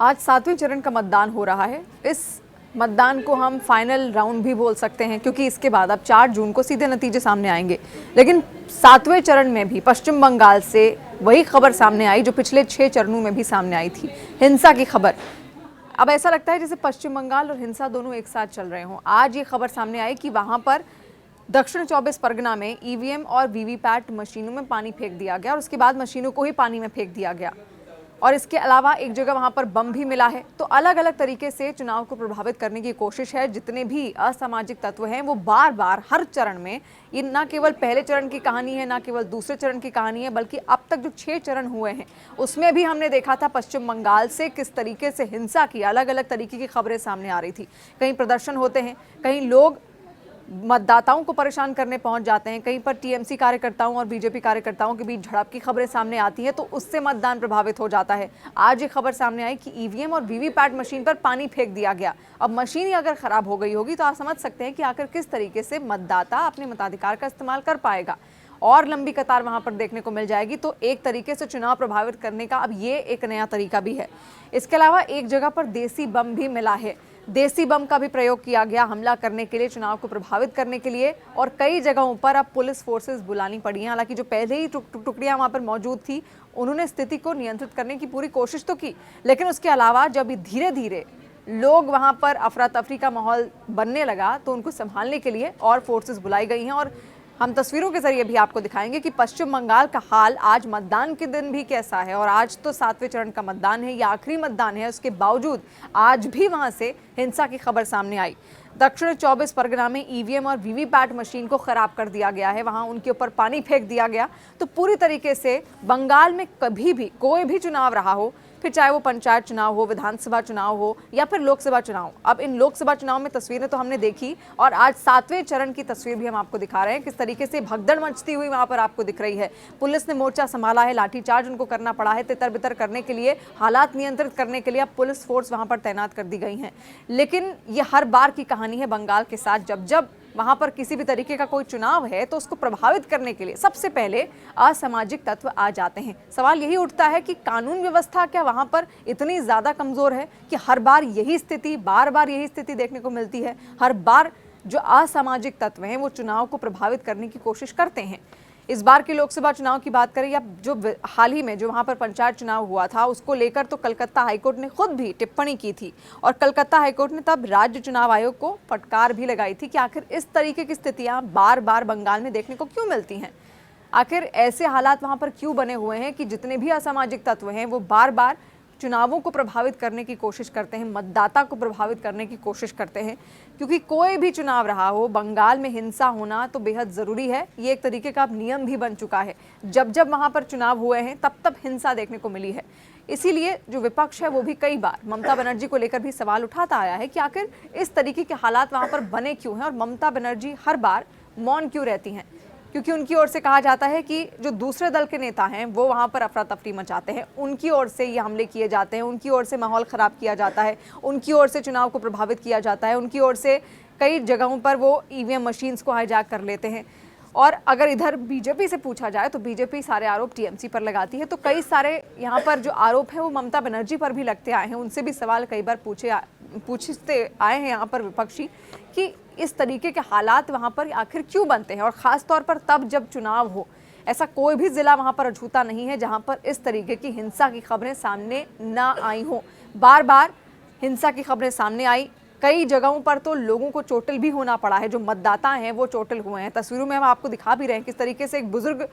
आज 7वें चरण का मतदान हो रहा है। इस मतदान को हम फाइनल राउंड भी बोल सकते हैं, क्योंकि इसके बाद अब 4 जून को सीधे नतीजे सामने आएंगे। लेकिन 7वें चरण में भी पश्चिम बंगाल से वही खबर सामने आई जो पिछले 6 चरणों में भी सामने आई थी, हिंसा की खबर। अब ऐसा लगता है जैसे पश्चिम बंगाल और हिंसा दोनों एक साथ चल रहे हों। आज ये खबर सामने आई कि वहां पर दक्षिण 24 परगना में ईवीएम और वीवीपैट मशीनों में पानी फेंक दिया गया और उसके बाद मशीनों को ही पानी में फेंक दिया गया। और इसके अलावा एक जगह वहां पर बम भी मिला है। तो अलग अलग तरीके से चुनाव को प्रभावित करने की कोशिश है। जितने भी असामाजिक तत्व हैं वो बार बार हर चरण में, ये ना केवल पहले चरण की कहानी है, ना केवल दूसरे चरण की कहानी है, बल्कि अब तक जो 6 चरण हुए हैं उसमें भी हमने देखा था पश्चिम बंगाल से किस तरीके से हिंसा की अलग अलग तरीके की खबरें सामने आ रही थी। कहीं प्रदर्शन होते हैं, कहीं लोग मतदाताओं को परेशान करने पहुंच जाते हैं, कहीं पर टीएमसी कार्यकर्ताओं और बीजेपी कार्यकर्ताओं के बीच झड़प की खबरें सामने आती हैं, तो उससे मतदान प्रभावित हो जाता है। आज ये खबर सामने आई कि ईवीएम और वीवीपैट मशीन पर पानी फेंक दिया गया। अब मशीन ही अगर खराब हो गई होगी तो आप समझ सकते हैं कि आखिर किस तरीके से मतदाता अपने मताधिकार का इस्तेमाल कर पाएगा। और लंबी कतार वहां पर देखने को मिल जाएगी। तो एक तरीके से चुनाव प्रभावित करने का अब ये एक नया तरीका भी है। इसके अलावा एक जगह पर देसी बम भी मिला है। देसी बम का भी प्रयोग किया गया हमला करने के लिए, चुनाव को प्रभावित करने के लिए। और कई जगहों पर अब पुलिस फोर्सेस बुलानी पड़ी हैं। हालांकि जो पहले ही टुकड़ियां वहां पर मौजूद थी उन्होंने स्थिति को नियंत्रित करने की पूरी कोशिश तो की, लेकिन उसके अलावा जब धीरे धीरे लोग वहां पर अफरा तफरी का माहौल बनने लगा तो उनको संभालने के लिए और फोर्सेस बुलाई गई हैं। और हम तस्वीरों के जरिए भी आपको दिखाएंगे कि पश्चिम बंगाल का हाल आज मतदान के दिन भी कैसा है। और आज तो 7वें चरण का मतदान है, ये आखिरी मतदान है, उसके बावजूद आज भी वहां से हिंसा की खबर सामने आई। दक्षिण 24 परगना में ईवीएम और वीवीपैट मशीन को खराब कर दिया गया है, वहां उनके ऊपर पानी फेंक दिया गया। तो पूरी तरीके से बंगाल में कभी भी कोई भी चुनाव रहा हो, फिर चाहे वो पंचायत चुनाव हो, विधानसभा चुनाव हो या फिर लोकसभा चुनाव। अब इन लोकसभा चुनाव में तस्वीरें तो हमने देखी और आज 7वें चरण की तस्वीर भी हम आपको दिखा रहे हैं। किस तरीके से भगदड़ मचती हुई वहां पर आपको दिख रही है। पुलिस ने मोर्चा संभाला है, लाठीचार्ज उनको करना पड़ा है, तितर बितर करने के लिए, हालात नियंत्रित करने के लिए अब पुलिस फोर्स वहां पर तैनात कर दी गई है। लेकिन ये हर बार की कहानी है बंगाल के साथ। जब जब वहां पर किसी भी तरीके का कोई चुनाव है तो उसको प्रभावित करने के लिए सबसे पहले असामाजिक तत्व आ जाते हैं। सवाल यही उठता है कि कानून व्यवस्था क्या वहां पर इतनी ज्यादा कमजोर है कि हर बार यही स्थिति, बार बार यही स्थिति देखने को मिलती है। हर बार जो असामाजिक तत्व हैं वो चुनाव को प्रभावित करने की कोशिश करते हैं। इस बार के लोकसभा चुनाव की बात करें या जो हाल ही में जो वहां पर पंचायत चुनाव हुआ था उसको लेकर तो कलकत्ता हाईकोर्ट ने खुद भी टिप्पणी की थी और कलकत्ता हाईकोर्ट ने तब राज्य चुनाव आयोग को फटकार भी लगाई थी कि आखिर इस तरीके की स्थितियां बार बार बंगाल में देखने को क्यों मिलती हैं। आखिर ऐसे हालात वहां पर क्यों बने हुए हैं कि जितने भी असामाजिक तत्व हैं वो बार बार चुनावों को प्रभावित करने की कोशिश करते हैं, मतदाता को प्रभावित करने की कोशिश करते हैं। क्योंकि कोई भी चुनाव रहा हो, बंगाल में हिंसा होना तो बेहद ज़रूरी है। ये एक तरीके का अब नियम भी बन चुका है। जब जब वहाँ पर चुनाव हुए हैं तब तब हिंसा देखने को मिली है। इसीलिए जो विपक्ष है वो भी कई बार ममता बनर्जी को लेकर भी सवाल उठाता आया है कि आखिर इस तरीके के हालात वहाँ पर बने क्यों हैं और ममता बनर्जी हर बार मौन क्यों रहती हैं। क्योंकि उनकी ओर से कहा जाता है कि जो दूसरे दल के नेता हैं वो वहाँ पर अफरा तफरी मचाते हैं, उनकी ओर से ये हमले किए जाते हैं, उनकी ओर से माहौल ख़राब किया जाता है, उनकी ओर से चुनाव को प्रभावित किया जाता है, उनकी ओर से कई जगहों पर वो ईवीएम मशीन्स को हाईजैक कर लेते हैं। और अगर इधर बीजेपी से पूछा जाए तो बीजेपी सारे आरोप टीएमसी पर लगाती है। तो कई सारे यहाँ पर जो आरोप हैं वो ममता बनर्जी पर भी लगते आए हैं। उनसे भी सवाल कई बार पूछते आए हैं यहाँ पर विपक्षी कि इस तरीके के हालात वहाँ पर आखिर क्यों बनते हैं और ख़ास तौर पर तब जब चुनाव हो। ऐसा कोई भी ज़िला वहाँ पर अछूता नहीं है जहाँ पर इस तरीके की हिंसा की खबरें सामने ना आई हों। बार बार हिंसा की खबरें सामने आई। कई जगहों पर तो लोगों को चोटिल भी होना पड़ा है, जो मतदाता हैं वो चोटिल हुए हैं। तस्वीरों में हम आपको दिखा भी रहे हैं किस तरीके से एक बुजुर्ग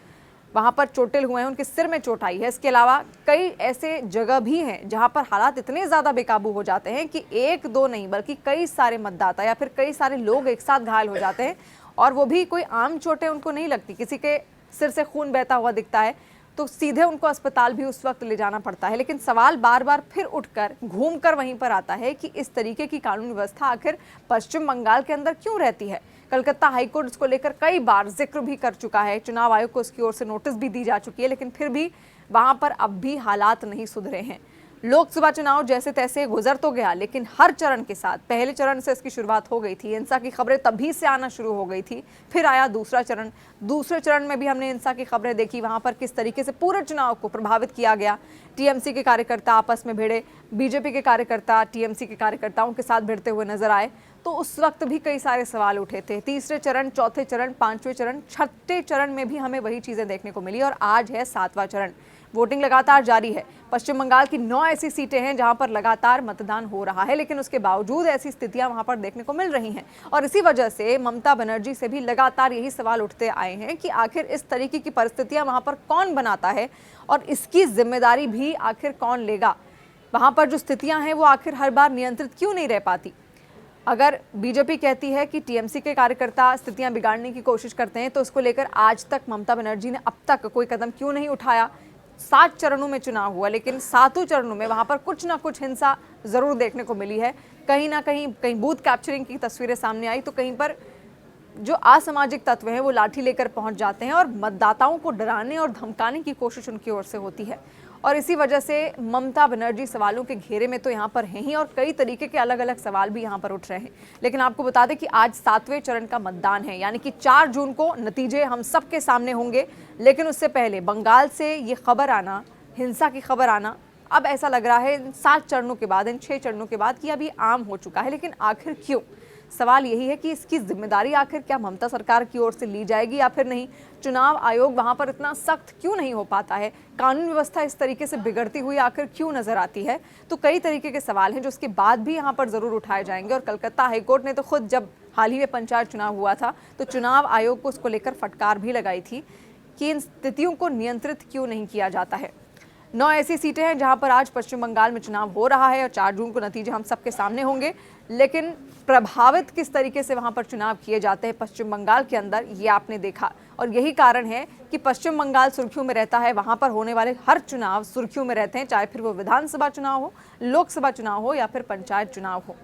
वहाँ पर चोटिल हुए हैं, उनके सिर में चोट आई है। इसके अलावा कई ऐसे जगह भी हैं जहाँ पर हालात इतने ज़्यादा बेकाबू हो जाते हैं कि एक दो नहीं बल्कि कई सारे मतदाता या फिर कई सारे लोग एक साथ घायल हो जाते हैं। और वो भी कोई आम चोटें उनको नहीं लगती, किसी के सिर से खून बहता हुआ दिखता है तो सीधे उनको अस्पताल भी उस वक्त ले जाना पड़ता है। लेकिन सवाल बार बार फिर उठकर घूमकर वहीं पर आता है कि इस तरीके की कानून व्यवस्था आखिर पश्चिम बंगाल के अंदर क्यों रहती है। कलकत्ता हाईकोर्ट इसको लेकर कई बार जिक्र भी कर चुका है, चुनाव आयोग को उसकी ओर से नोटिस भी दी जा चुकी है, लेकिन फिर भी वहां पर अब भी हालात नहीं सुधरे हैं। लोकसभा चुनाव जैसे तैसे गुजर तो गया, लेकिन हर चरण के साथ, पहले चरण से इसकी शुरुआत हो गई थी, हिंसा की खबरें तभी से आना शुरू हो गई थी। फिर आया दूसरा चरण, दूसरे चरण में भी हमने हिंसा की खबरें देखी, वहां पर किस तरीके से पूरे चुनाव को प्रभावित किया गया। टीएमसी के कार्यकर्ता आपस में भिड़े, बीजेपी के कार्यकर्ता टीएमसी के कार्यकर्ताओं के साथ भिड़ते हुए नजर आए, तो उस वक्त भी कई सारे सवाल उठे थे। तीसरे चरण, चौथे चरण, पांचवें चरण, छठे चरण में भी हमें वही चीजें देखने को मिली और आज है सातवां चरण। वोटिंग लगातार जारी है। पश्चिम बंगाल की 9 ऐसी सीटें हैं जहां पर लगातार मतदान हो रहा है, लेकिन उसके बावजूद ऐसी स्थितियां वहां पर देखने को मिल रही हैं और इसी वजह से ममता बनर्जी से भी लगातार यही सवाल उठते आए हैं कि आखिर इस तरीके की परिस्थितियां वहां पर कौन बनाता है और इसकी जिम्मेदारी भी आखिर कौन लेगा। वहां पर जो स्थितियां हैं वो आखिर हर बार नियंत्रित क्यों नहीं रह पाती। अगर बीजेपी कहती है कि टीएमसी के कार्यकर्ता स्थितियां बिगाड़ने की कोशिश करते हैं, तो उसको लेकर आज तक ममता बनर्जी ने अब तक कोई कदम क्यों नहीं उठाया। 7 चरणों में चुनाव हुआ, लेकिन 7 चरणों में वहां पर कुछ ना कुछ हिंसा जरूर देखने को मिली है। कहीं ना कहीं बूथ कैप्चरिंग की तस्वीरें सामने आई, तो कहीं पर जो असामाजिक तत्व हैं वो लाठी लेकर पहुंच जाते हैं और मतदाताओं को डराने और धमकाने की कोशिश उनकी ओर से होती है। और इसी वजह से ममता बनर्जी सवालों के घेरे में तो यहाँ पर हैं ही और कई तरीके के अलग अलग सवाल भी यहाँ पर उठ रहे हैं। लेकिन आपको बता दें कि आज 7वें चरण का मतदान है, यानी कि 4 जून को नतीजे हम सबके सामने होंगे। लेकिन उससे पहले बंगाल से ये खबर आना, हिंसा की खबर आना, अब ऐसा लग रहा है इन 7 चरणों के बाद, इन 6 चरणों के बाद कि अभी आम हो चुका है। लेकिन आखिर क्यों? सवाल यही है कि इसकी जिम्मेदारी आखिर क्या ममता सरकार की ओर से ली जाएगी या फिर नहीं। चुनाव आयोग वहां पर इतना सख्त क्यों नहीं हो पाता है, कानून व्यवस्था इस तरीके से बिगड़ती हुई आखिर क्यों नजर आती है। तो कई तरीके के सवाल हैं जो उसके बाद भी यहाँ पर जरूर उठाए जाएंगे। और कलकत्ता हाईकोर्ट ने तो खुद जब हाल ही में पंचायत चुनाव हुआ था तो चुनाव आयोग को उसको लेकर फटकार भी लगाई थी कि इन स्थितियों को नियंत्रित क्यों नहीं किया जाता है। 9 ऐसी सीटें हैं जहां पर आज पश्चिम बंगाल में चुनाव हो रहा है और 4 जून को नतीजे हम सबके सामने होंगे। लेकिन प्रभावित किस तरीके से वहां पर चुनाव किए जाते हैं पश्चिम बंगाल के अंदर, ये आपने देखा। और यही कारण है कि पश्चिम बंगाल सुर्खियों में रहता है। वहां पर होने वाले हर चुनाव सुर्खियों में रहते हैं, चाहे फिर वो विधानसभा चुनाव हो, लोकसभा चुनाव हो या फिर पंचायत चुनाव हो।